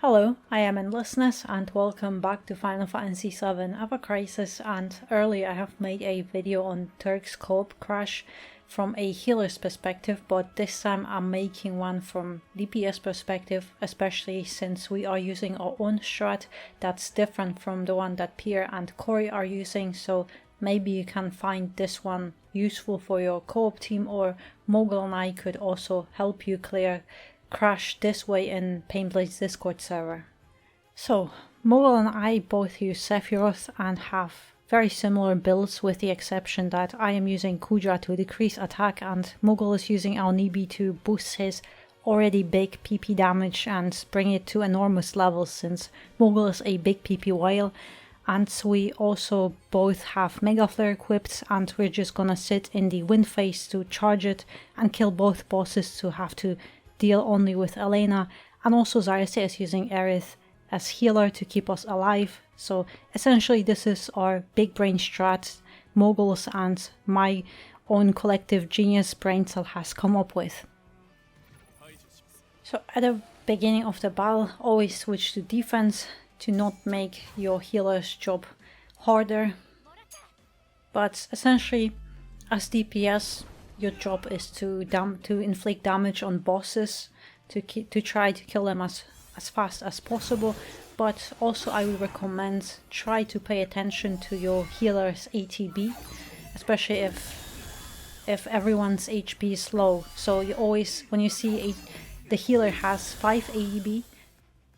Hello, I am Endlessness and welcome back to Final Fantasy VII Ever Crisis, and earlier I have made a video on Turks co-op Crash from a healer's perspective, but this time I'm making one from DPS perspective, especially since we are using our own strat that's different from the one that Pierre and Corey are using, so maybe you can find this one useful for your co-op team, or Mogul and I could also help you clear Crash this way in Painblade's Discord server. So, Mogul and I both use Sephiroth and have very similar builds, with the exception that I am using Kudra to decrease attack and Mogul is using Alnibi to boost his already big PP damage and bring it to enormous levels, since Mogul is a big PP whale. And we also both have Mega Flare equipped, and we're just gonna sit in the wind phase to charge it and kill both bosses to have to deal only with Elena. And also Zarya is using Aerith as healer to keep us alive. So essentially this is our big brain strat Mogul's and my own collective genius brain cell has come up with. So at the beginning of the battle, always switch to defense to not make your healer's job harder. But essentially as DPS, your job is to inflict damage on bosses, to try to kill them as fast as possible. But also I would recommend try to pay attention to your healer's ATB, especially if everyone's HP is low. So you always, when you see the healer has 5 ATB,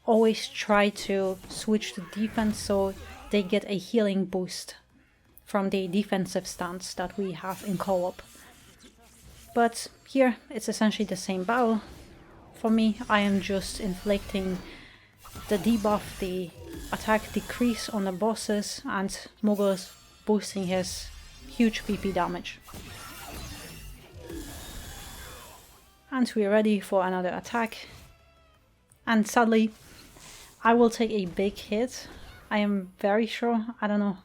always try to switch to defense so they get a healing boost from the defensive stance that we have in co-op. But here it's essentially the same battle. For me, I am just inflicting the debuff, the attack decrease on the bosses, and Mogul is boosting his huge PP damage. And we're ready for another attack. And sadly, I will take a big hit. I am very sure. I don't know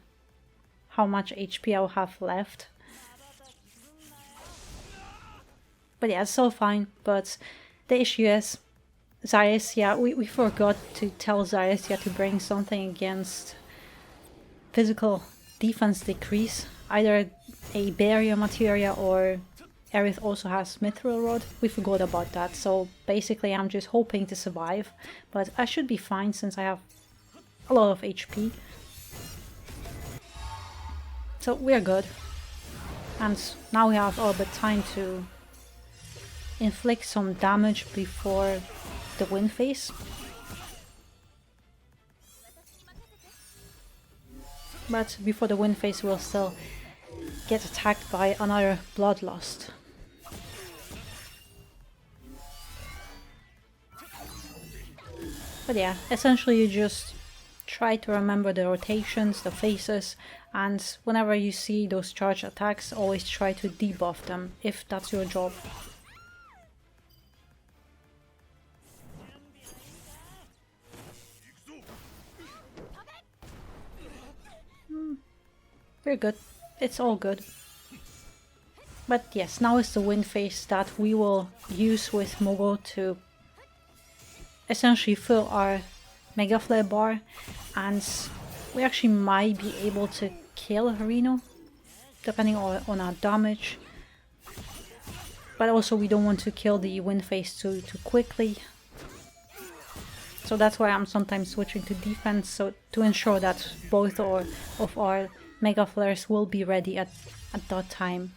how much HP I'll have left. But yeah, it's still fine. But the issue is Zarya, we forgot to tell Zarya to bring something against physical defense decrease. Either a barrier materia or Aerith also has Mithril Rod. We forgot about that. So basically I'm just hoping to survive. But I should be fine since I have a lot of HP. So we're good. And now we have a little bit time to inflict some damage before the wind phase. But before the wind phase we'll still get attacked by another bloodlust. But yeah, essentially you just try to remember the rotations, the phases, and whenever you see those charge attacks, always try to debuff them if that's your job. We're good. It's all good. But yes, now is the wind phase that we will use with Mogul to essentially fill our Mega Flare bar, and we actually might be able to kill Reno depending on our damage. But also we don't want to kill the wind phase too quickly. So that's why I'm sometimes switching to defense, so to ensure that both of our Mega Flares will be ready at that time.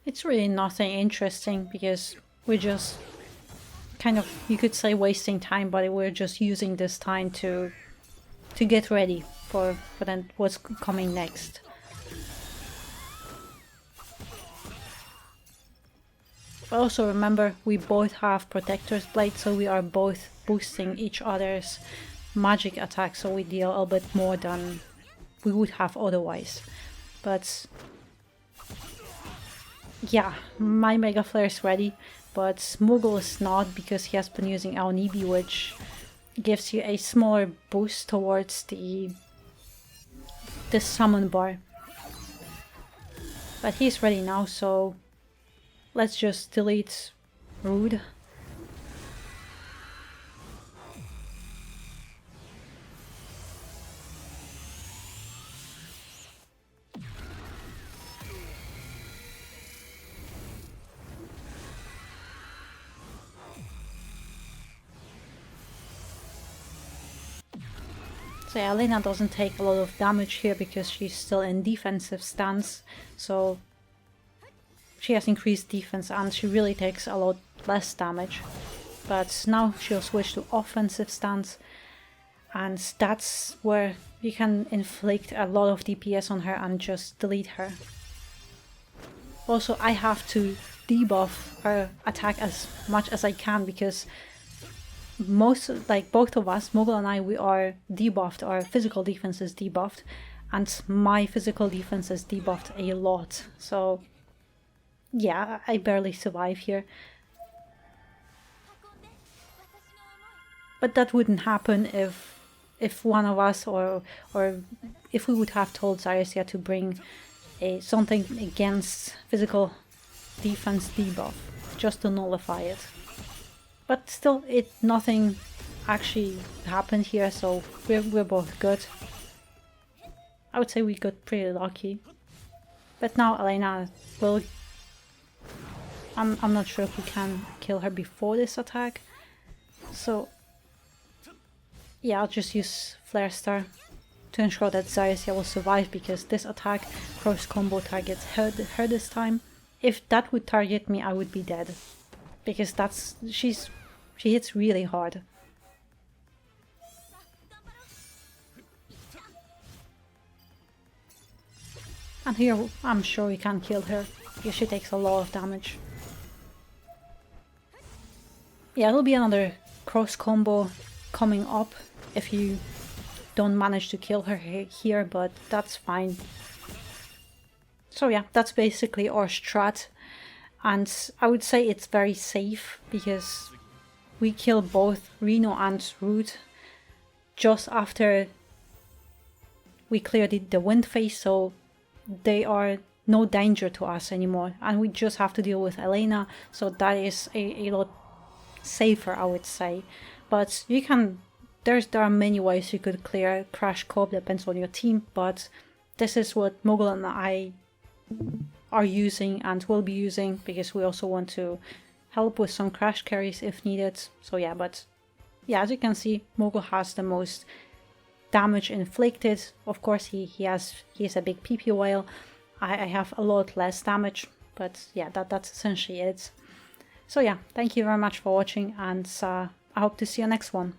It's really nothing interesting because we're just kind of, you could say, wasting time, but we're just using this time to get ready for then what's coming next. But also remember, we both have Protector's Blade, so we are both boosting each other's magic attack, so we deal a little bit more than we would have otherwise. But yeah, my Mega Flare is ready, but Moogle is not, because he has been using Aonibi, which gives you a smaller boost towards the summon bar. But he's ready now, so let's just delete Rude. So yeah, Elena doesn't take a lot of damage here because she's still in defensive stance, so she has increased defense and she really takes a lot less damage. But now she'll switch to offensive stance, and that's where you can inflict a lot of DPS on her and just delete her. Also, I have to debuff her attack as much as I can, because both of us, Moogle and I, we are debuffed. Our physical defense is debuffed, and my physical defense is debuffed a lot. So yeah, I barely survive here. But that wouldn't happen if one of us, or if we would have told Zarya to bring something against physical defense debuff, just to nullify it. But still, nothing actually happened here, so we're both good. I would say we got pretty lucky. But now Elena will... I'm not sure if we can kill her before this attack. So yeah, I'll just use Flare Star to ensure that Zarya will survive, because this attack cross combo targets her this time. If that would target me, I would be dead, because she hits really hard. And here I'm sure we can kill her, because she takes a lot of damage. Yeah, it'll be another cross combo coming up if you don't manage to kill her here, but that's fine. So yeah, that's basically our strat, and I would say it's very safe, because we kill both Reno and Root just after we clear the wind phase, so they are no danger to us anymore, and we just have to deal with Elena, so that is a lot safer, I would say. But you can, there are many ways you could clear Crash Coop, depends on your team, but this is what Moogle and I are using and will be using, because we also want to help with some crash carries if needed. So yeah, but yeah, as you can see, Moogle has the most damage inflicted. Of course, he is a big PP whale. I have a lot less damage, but yeah, that's essentially it. So yeah, thank you very much for watching, and I hope to see you next one.